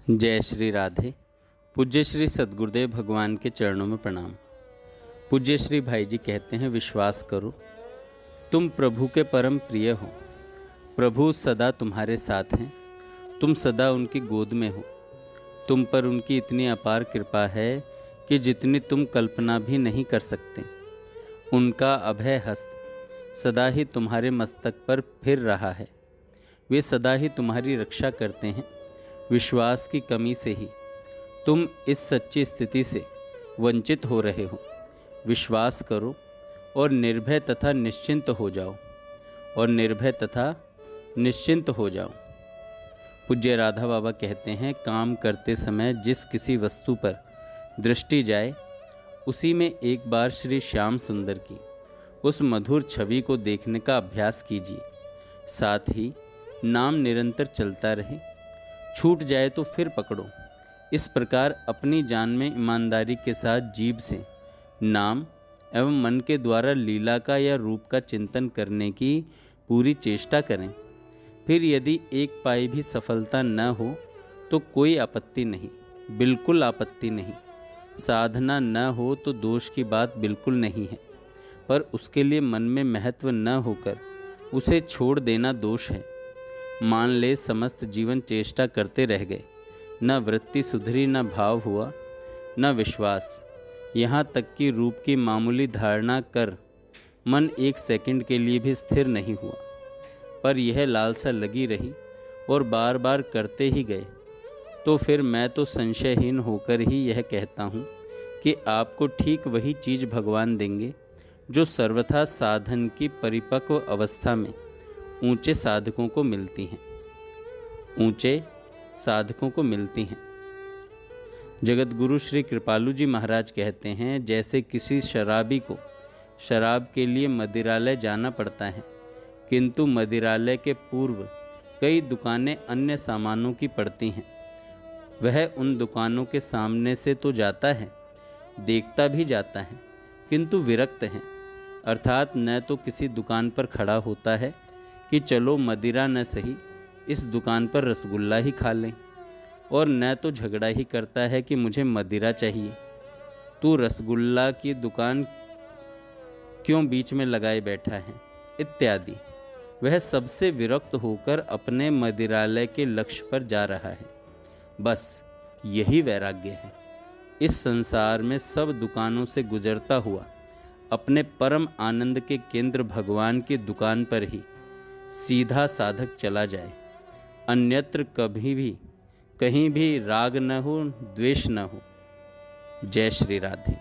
जय श्री राधे। पूज्य श्री सद्गुरुदेव भगवान के चरणों में प्रणाम। पूज्य श्री भाई जी कहते हैं, विश्वास करो तुम प्रभु के परम प्रिय हो। प्रभु सदा तुम्हारे साथ हैं, तुम सदा उनकी गोद में हो। तुम पर उनकी इतनी अपार कृपा है कि जितनी तुम कल्पना भी नहीं कर सकते। उनका अभय हस्त सदा ही तुम्हारे मस्तक पर फिर रहा है। वे सदा ही तुम्हारी रक्षा करते हैं। विश्वास की कमी से ही तुम इस सच्ची स्थिति से वंचित हो रहे हो। विश्वास करो और निर्भय तथा निश्चिंत हो जाओ, और निर्भय तथा निश्चिंत हो जाओ। पूज्य राधा बाबा कहते हैं, काम करते समय जिस किसी वस्तु पर दृष्टि जाए उसी में एक बार श्री श्याम सुंदर की उस मधुर छवि को देखने का अभ्यास कीजिए। साथ ही नाम निरंतर चलता रहे, छूट जाए तो फिर पकड़ो। इस प्रकार अपनी जान में ईमानदारी के साथ जीभ से नाम एवं मन के द्वारा लीला का या रूप का चिंतन करने की पूरी चेष्टा करें। फिर यदि एक पाई भी सफलता न हो तो कोई आपत्ति नहीं, बिल्कुल आपत्ति नहीं। साधना न हो तो दोष की बात बिल्कुल नहीं है, पर उसके लिए मन में महत्व न होकर उसे छोड़ देना दोष है। मान ले समस्त जीवन चेष्टा करते रह गए, न वृत्ति सुधरी, न भाव हुआ, न विश्वास, यहाँ तक कि रूप की मामूली धारणा कर मन एक सेकंड के लिए भी स्थिर नहीं हुआ, पर यह लालसा लगी रही और बार बार करते ही गए। तो फिर मैं तो संशयहीन होकर ही यह कहता हूँ कि आपको ठीक वही चीज़ भगवान देंगे जो सर्वथा साधन की परिपक्व अवस्था में ऊंचे साधकों को मिलती हैं, ऊंचे साधकों को मिलती हैं। जगत गुरु श्री कृपालु जी महाराज कहते हैं, जैसे किसी शराबी को शराब के लिए मदिरालय जाना पड़ता है, किंतु मदिरालय के पूर्व कई दुकानें अन्य सामानों की पड़ती हैं। वह उन दुकानों के सामने से तो जाता है, देखता भी जाता है, किंतु विरक्त है। अर्थात न तो किसी दुकान पर खड़ा होता है कि चलो मदिरा न सही, इस दुकान पर रसगुल्ला ही खा लें, और न तो झगड़ा ही करता है कि मुझे मदिरा चाहिए, तू रसगुल्ला की दुकान क्यों बीच में लगाए बैठा है, इत्यादि। वह सबसे विरक्त होकर अपने मदिरालय के लक्ष्य पर जा रहा है। बस यही वैराग्य है। इस संसार में सब दुकानों से गुजरता हुआ अपने परम आनंद के केंद्र भगवान की दुकान पर ही सीधा साधक चला जाए। अन्यत्र कभी भी कहीं भी राग न हो, द्वेष न हो। जय श्री राधे।